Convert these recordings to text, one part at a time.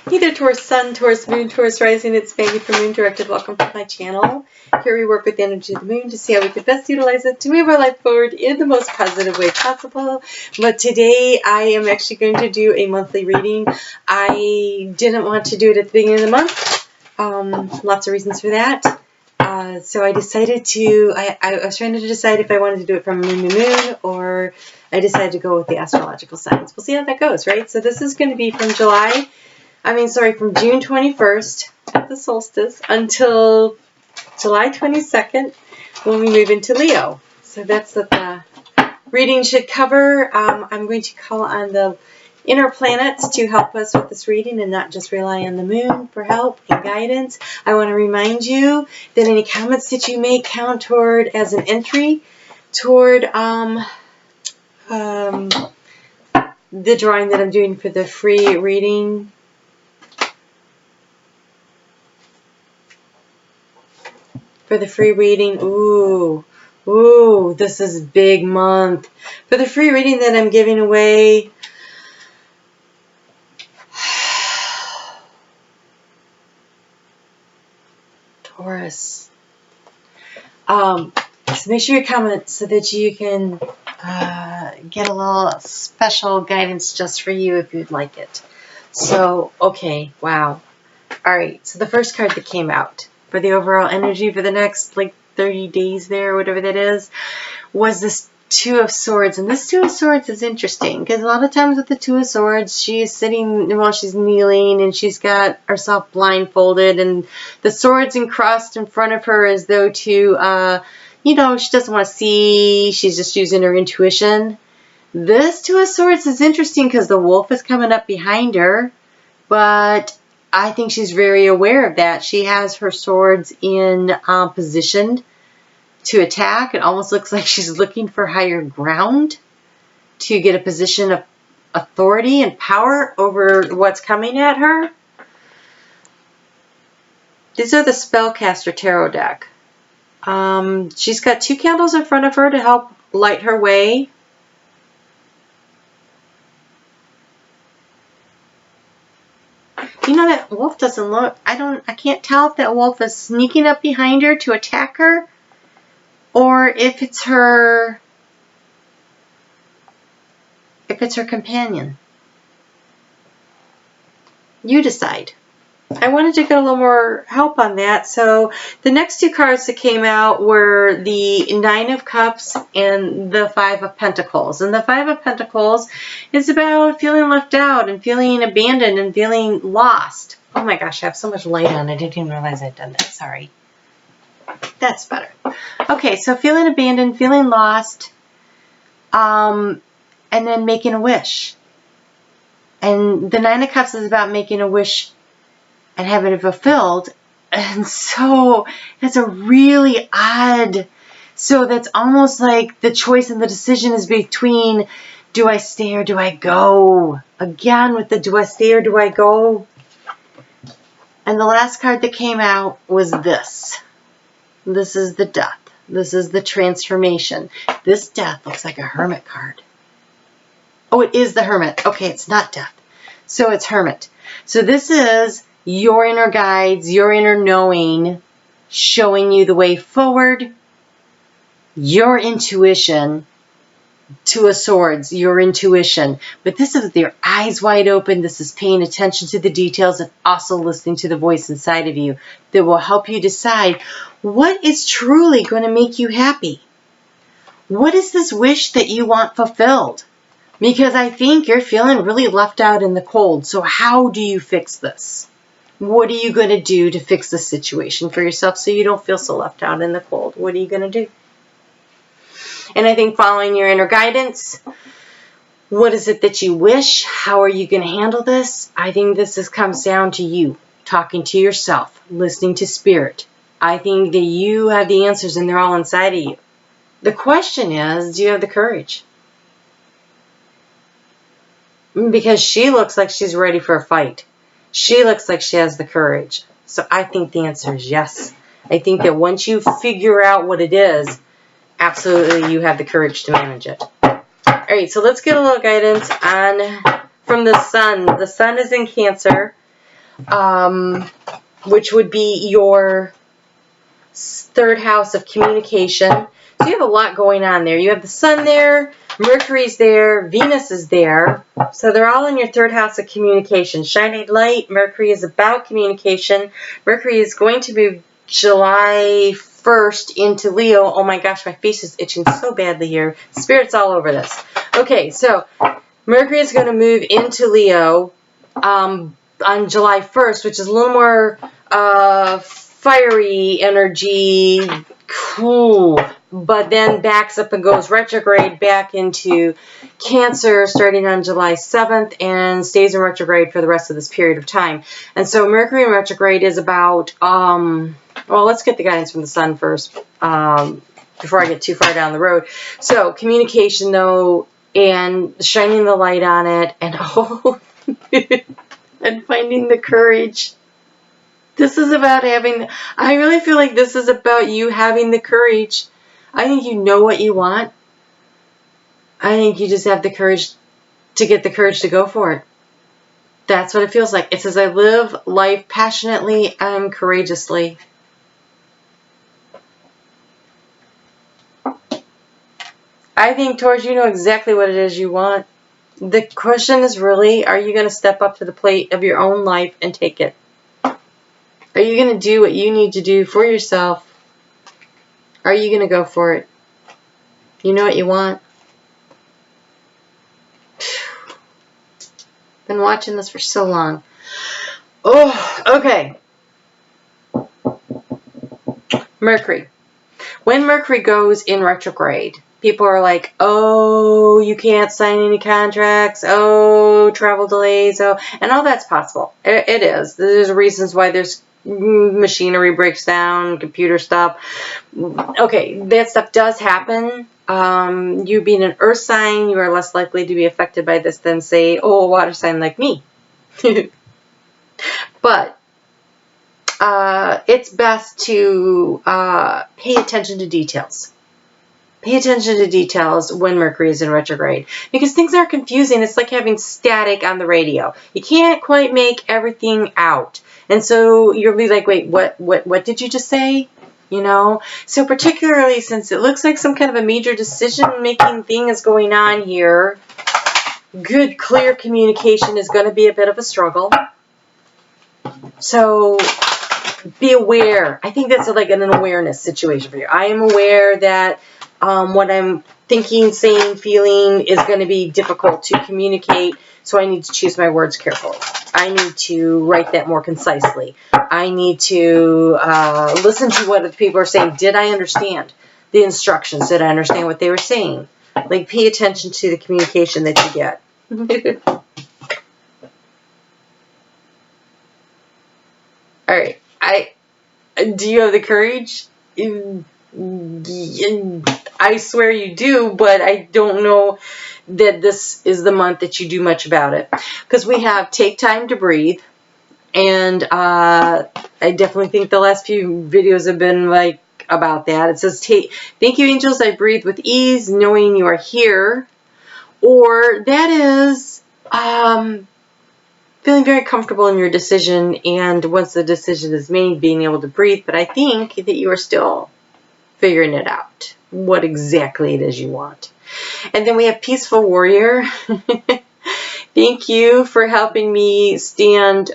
Hey there, Taurus Sun, Taurus Moon, Taurus Rising. It's Maggie from Moon Directed. Welcome to my channel. Here we work with the energy of the moon to see how we can best utilize it to move our life forward in the most positive way possible. But today I am actually going to do a monthly reading. I didn't want to do it at the beginning of the month. Lots of reasons for that. So I decided to, I was trying to decide if I wanted to do it from moon to moon, or I decided to go with the astrological signs. We'll see how that goes, right? So this is going to be from from June 21st at the solstice until July 22nd when we move into Leo. So that's what the reading should cover. I'm going to call on the inner planets to help us with this reading and not just rely on the moon for help and guidance. I want to remind you that any comments that you make count toward as an entry toward the drawing that I'm doing for the free reading. For the free reading, ooh, this is a big month. For the free reading that I'm giving away, Taurus. So make sure you comment so that you can get a little special guidance just for you if you'd like it. So, okay, wow. All right, so the first card that came out for the overall energy for the next 30 days there, whatever that is, was this Two of Swords. And this Two of Swords is interesting because a lot of times with the Two of Swords, she's sitting while she's kneeling and she's got herself blindfolded and the swords encrossed in front of her as though to, she doesn't want to see. She's just using her intuition. This Two of Swords is interesting because the wolf is coming up behind her, but I think she's very aware of that. She has her swords in position to attack. It almost looks like she's looking for higher ground to get a position of authority and power over what's coming at her. These are the Spellcaster Tarot deck. She's got 2 candles in front of her to help light her way. You know, that wolf doesn't look, I can't tell if that wolf is sneaking up behind her to attack her or if it's her companion. You decide. I wanted to get a little more help on that. So the next 2 cards that came out were the Nine of Cups and the Five of Pentacles. And the Five of Pentacles is about feeling left out and feeling abandoned and feeling lost. Oh my gosh, I have so much light on. I didn't even realize I'd done that. Sorry. That's better. Okay, so feeling abandoned, feeling lost, and then making a wish. And the Nine of Cups is about making a wish and having it fulfilled. And so that's a really odd, so that's almost like the choice and the decision is between, do I stay or do I go? Again with the do I stay or do I go? And the last card that came out was this. This is the Death. This is the transformation. This Death looks like a Hermit card. Oh, it is the Hermit. Okay, it's not Death. So it's Hermit. So this is your inner guides, your inner knowing, showing you the way forward, your intuition. Two of Swords, your intuition. But this is with your eyes wide open. This is paying attention to the details and also listening to the voice inside of you that will help you decide what is truly going to make you happy. What is this wish that you want fulfilled? Because I think you're feeling really left out in the cold. So how do you fix this? What are you going to do to fix this situation for yourself so you don't feel so left out in the cold? What are you going to do? And I think following your inner guidance, what is it that you wish? How are you going to handle this? I think comes down to you, talking to yourself, listening to spirit. I think that you have the answers and they're all inside of you. The question is, do you have the courage? Because she looks like she's ready for a fight. She looks like she has the courage. So I think the answer is yes. I think that once you figure out what it is, absolutely you have the courage to manage it. All right, so let's get a little guidance from the Sun. The Sun is in Cancer. which would be your 3rd house of communication. So you have a lot going on there. You have the sun there, Mercury's there, Venus is there. So they're all in your 3rd house of communication. Shining light, Mercury is about communication. Mercury is going to move July 1st into Leo. Oh my gosh, my face is itching so badly here. Spirit's all over this. Okay, so Mercury is going to move into Leo on July 1st, which is a little more fiery energy, cool, but then backs up and goes retrograde back into Cancer starting on July 7th and stays in retrograde for the rest of this period of time. And so Mercury in retrograde is about, well, let's get the guidance from the sun first before I get too far down the road. So communication, though, and shining the light on it, and and finding the courage. This is about I really feel like this is about you having the courage. I think you know what you want. I think you just have the courage to get the courage to go for it. That's what it feels like. It says, I live life passionately and courageously. I think, Taurus, you know exactly what it is you want. The question is really, are you going to step up to the plate of your own life and take it? Are you going to do what you need to do for yourself? Are you going to go for it? You know what you want? Been watching this for so long. Oh, okay. Mercury. When Mercury goes in retrograde, people are like, oh, you can't sign any contracts, oh, travel delays, oh, and all that's possible. It is. There's reasons why there's machinery breaks down, computer stuff. Okay, that stuff does happen. You being an earth sign, you are less likely to be affected by this than, say, a water sign like me. But it's best to pay attention to details. Pay attention to details when Mercury is in retrograde, because things are confusing. It's like having static on the radio. You can't quite make everything out. And so you'll be like, wait, what did you just say? You know? So particularly since it looks like some kind of a major decision-making thing is going on here, good, clear communication is going to be a bit of a struggle. So be aware. I think that's like an awareness situation for you. I am aware that what I'm thinking, saying, feeling is going to be difficult to communicate, so I need to choose my words carefully. I need to write that more concisely. I need to listen to what people are saying. Did I understand the instructions? Did I understand what they were saying? Like, pay attention to the communication that you get. All right. Do you have the courage? I swear you do, but I don't know that this is the month that you do much about it. Because we have take time to breathe. And I definitely think the last few videos have been like about that. It says, thank you, angels, I breathe with ease, knowing you are here. Or that is feeling very comfortable in your decision, and once the decision is made, being able to breathe. But I think that you are still figuring it out, what exactly it is you want. And then we have Peaceful Warrior. Thank you for helping me stand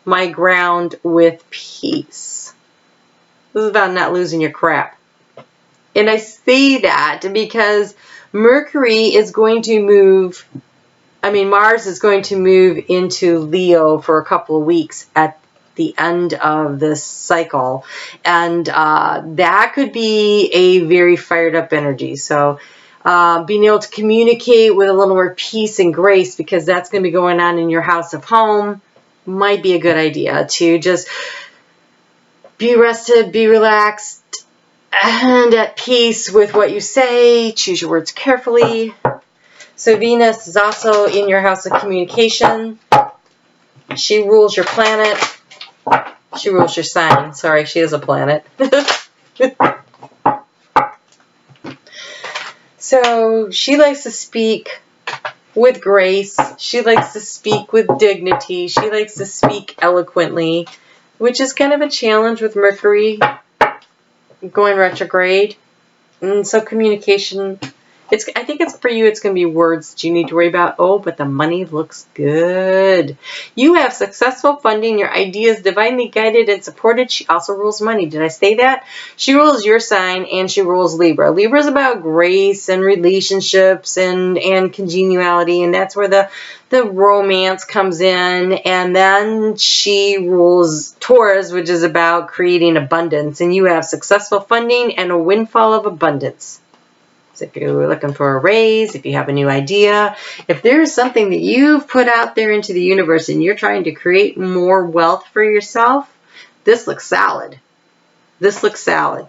my ground with peace. This is about not losing your crap. And I say that because Mercury is going to move, Mars is going to move into Leo for a couple of weeks at the end of this cycle, and that could be a very fired up energy. So being able to communicate with a little more peace and grace, because that's going to be going on in your house of home, might be a good idea to just be rested, be relaxed, and at peace with what you say. Choose your words carefully. So Venus is also in your house of communication. She rules your planet. She rules your sign. Sorry, she is a planet. So she likes to speak with grace. She likes to speak with dignity. She likes to speak eloquently, which is kind of a challenge with Mercury going retrograde. And so communication, I think it's for you, it's going to be words that you need to worry about. Oh, but the money looks good. You have successful funding. Your ideas divinely guided and supported. She also rules money. Did I say that? She rules your sign and she rules Libra. Libra is about grace and relationships and congeniality, and that's where the romance comes in. And then she rules Taurus, which is about creating abundance. And you have successful funding and a windfall of abundance. So if you're looking for a raise, if you have a new idea, if there's something that you've put out there into the universe and you're trying to create more wealth for yourself, this looks solid. This looks solid.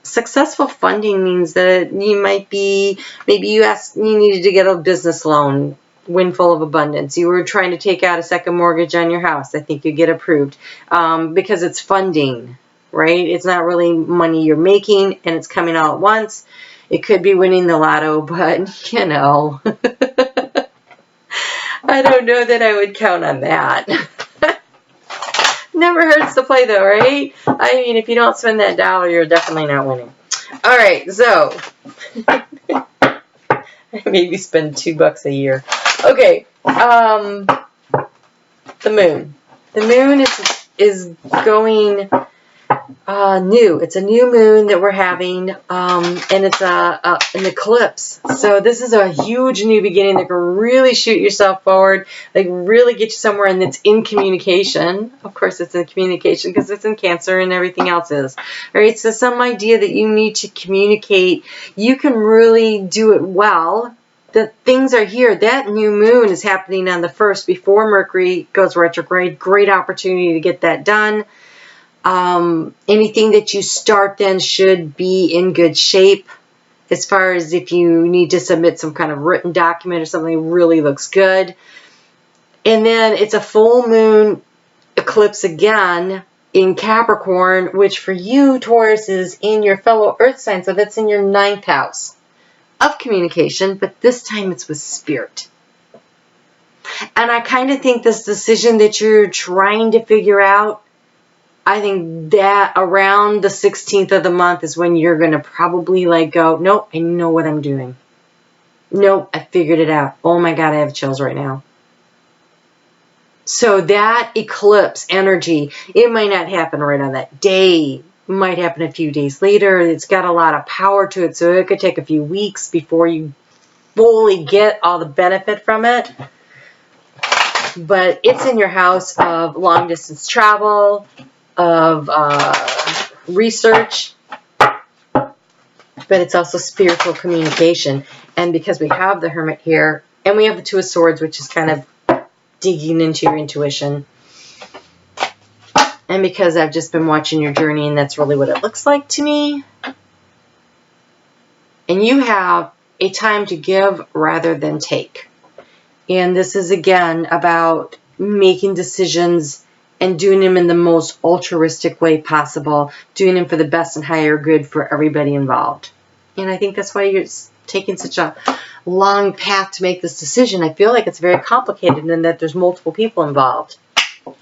Successful funding means that you might be, maybe you needed to get a business loan, windfall of abundance. You were trying to take out a second mortgage on your house. I think you get approved because it's funding, right? It's not really money you're making and it's coming all at once. It could be winning the lotto, but you know, I don't know that I would count on that. Never hurts to play though, right? I mean, if you don't spend that dollar, you're definitely not winning. All right, so maybe spend $2 a year. Okay, the moon. The moon is going new. It's a new moon that we're having, and it's an eclipse. So this is a huge new beginning that can really shoot yourself forward, like really get you somewhere, and it's in communication. Of course, it's in communication because it's in Cancer and everything else is. All right, so some idea that you need to communicate, you can really do it well. The things are here. That new moon is happening on the 1st before Mercury goes retrograde. Great opportunity to get that done. Anything that you start then should be in good shape. As far as if you need to submit some kind of written document or something, really looks good. And then it's a full moon eclipse again in Capricorn, which for you, Taurus, is in your fellow earth sign. So that's in your 9th house of communication, but this time it's with spirit. And I kind of think this decision that you're trying to figure out, I think that around the 16th of the month is when you're going to probably like go, nope, I know what I'm doing. Nope, I figured it out. Oh my God, I have chills right now. So that eclipse energy, it might not happen right on that day. It might happen a few days later. It's got a lot of power to it, so it could take a few weeks before you fully get all the benefit from it. But it's in your house of long distance travel, of research, but it's also spiritual communication. And because we have the Hermit here, and we have the Two of Swords, which is kind of digging into your intuition, and because I've just been watching your journey, and that's really what it looks like to me. And you have a time to give rather than take. And this is, again, about making decisions and doing them in the most altruistic way possible, doing them for the best and higher good for everybody involved. And I think that's why you're taking such a long path to make this decision. I feel like it's very complicated and that there's multiple people involved.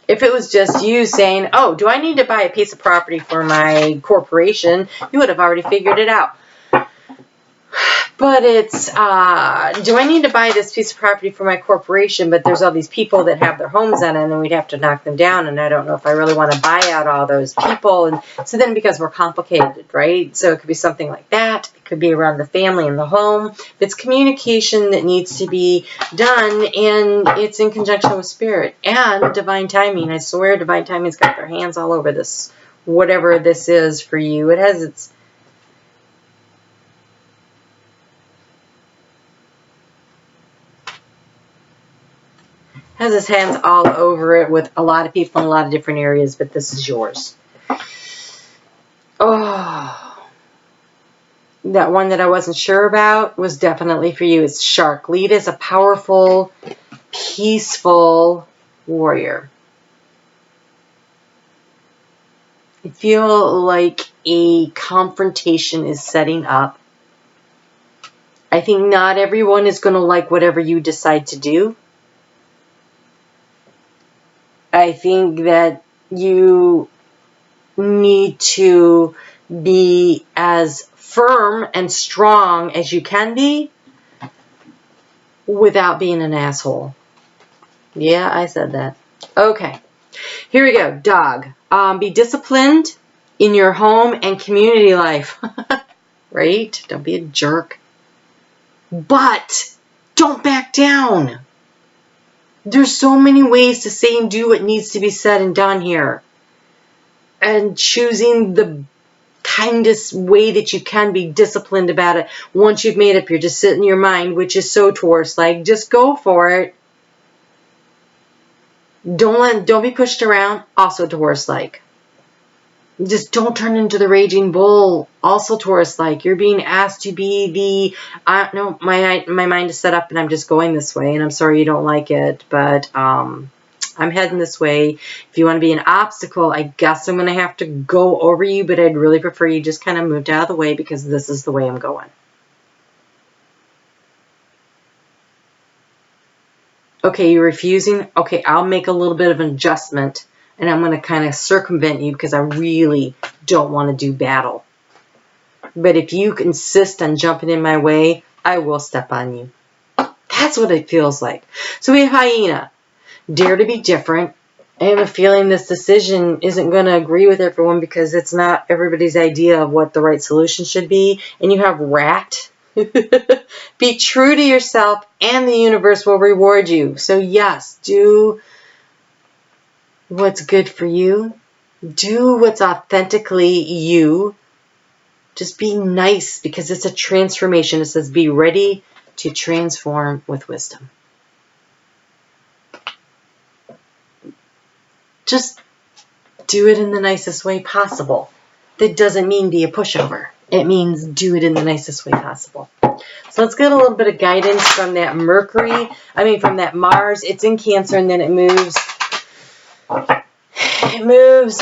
If it was just you saying, oh, do I need to buy a piece of property for my corporation, you would have already figured it out. But it's, do I need to buy this piece of property for my corporation, but there's all these people that have their homes on it, and then we'd have to knock them down, and I don't know if I really want to buy out all those people. And so then it becomes more complicated, right? So it could be something like that. It could be around the family and the home. It's communication that needs to be done, and it's in conjunction with spirit and divine timing. I swear divine timing's got their hands all over this, whatever this is for you. It has its... has his hands all over it with a lot of people in a lot of different areas, but this is yours. Oh, that one that I wasn't sure about was definitely for you. It's Shark. Lead as a powerful, peaceful warrior. I feel like a confrontation is setting up. I think not everyone is going to like whatever you decide to do. I think that you need to be as firm and strong as you can be without being an asshole. Yeah, I said that. Okay, here we go. Dog. Be disciplined in your home and community life. Right? Don't be a jerk. But don't back down. There's so many ways to say and do what needs to be said and done here. And choosing the kindest way that you can be disciplined about it. Once you've made up your decision in your mind, which is so Taurus-like, just go for it. Don't be pushed around. Also Taurus-like. Just don't turn into the raging bull. Also Taurus-like. You're being asked to be the. No, my mind is set up, and I'm just going this way. And I'm sorry you don't like it, but I'm heading this way. If you want to be an obstacle, I guess I'm going to have to go over you, but I'd really prefer you just kind of moved out of the way because this is the way I'm going. Okay, you're refusing? Okay, I'll make a little bit of an adjustment, and I'm going to kind of circumvent you because I really don't want to do battle. But if you insist on jumping in my way, I will step on you. That's what it feels like. So we have Hyena. Dare to be different. I have a feeling this decision isn't going to agree with everyone because it's not everybody's idea of what the right solution should be. And you have Rat. Be true to yourself and the universe will reward you. So yes, do what's good for you. Do what's authentically you. Just be nice because it's a transformation. It says be ready to transform with wisdom. Just do it in the nicest way possible. That doesn't mean be a pushover. It means do it in the nicest way possible. So let's get a little bit of guidance from that from that Mars. It's in Cancer and then it moves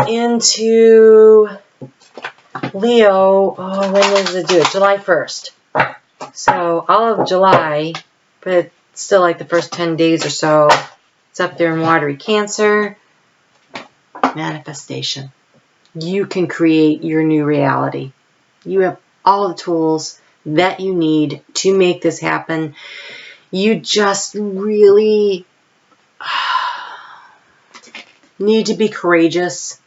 into Leo. Oh, when does it do it? July 1st. So all of July, but still like the first 10 days or so, it's up there in watery Cancer. Manifestation. You can create your new reality. You have all the tools that you need to make this happen. You just really need to be courageous.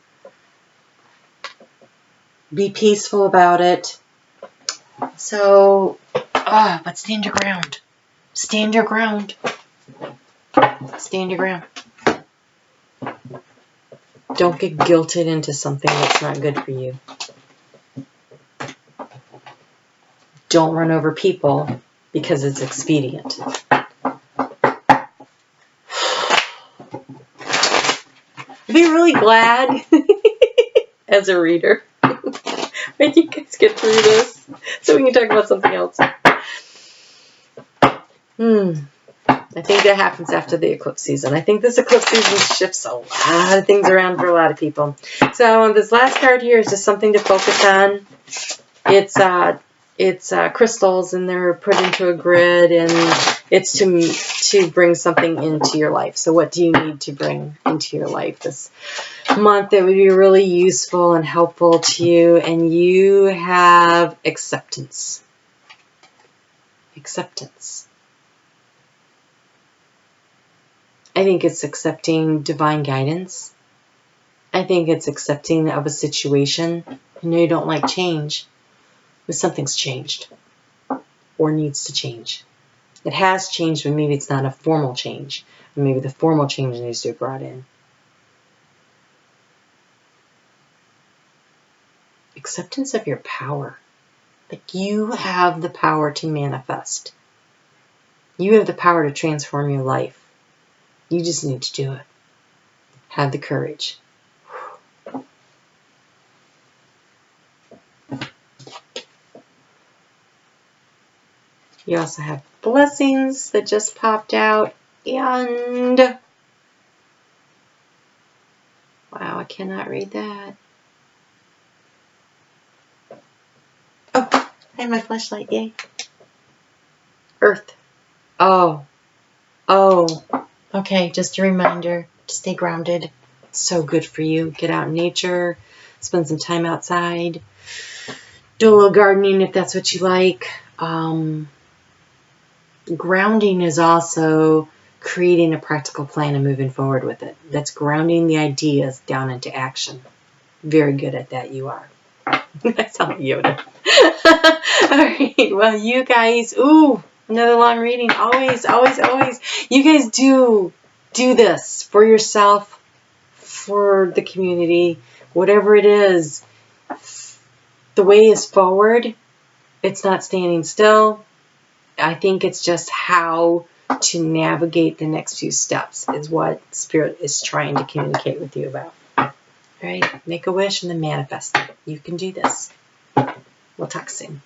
Be peaceful about it. So, but stand your ground. Stand your ground. Stand your ground. Don't get guilted into something that's not good for you. Don't run over people because it's expedient. I'd be really glad as a reader when you guys get through this so we can talk about something else. I think that happens after the eclipse season. I think this eclipse season shifts a lot of things around for a lot of people. So this last card here is just something to focus on. It's crystals and they're put into a grid and it's to bring something into your life. So what do you need to bring into your life this month that would be really useful and helpful to you? And you have acceptance. Acceptance. I think it's accepting divine guidance. I think it's accepting of a situation. I know you don't like change, but something's changed or needs to change. It has changed, but maybe it's not a formal change. Or maybe the formal change needs to be brought in. Acceptance of your power. Like you have the power to manifest. You have the power to transform your life. You just need to do it. Have the courage. You also have blessings that just popped out. And wow, I cannot read that. Oh, I have my flashlight, yay. Earth. Oh. Okay, just a reminder to stay grounded. So good for you. Get out in nature. Spend some time outside. Do a little gardening if that's what you like. Grounding is also creating a practical plan and moving forward with it. That's grounding the ideas down into action. Very good at that, you are. I sound like Yoda. All right, well, you guys, another long reading. Always. You guys do this for yourself, for the community, whatever it is. The way is forward. It's not standing still. I think it's just how to navigate the next few steps is what Spirit is trying to communicate with you about. All right, make a wish and then manifest it. You can do this. We'll talk soon.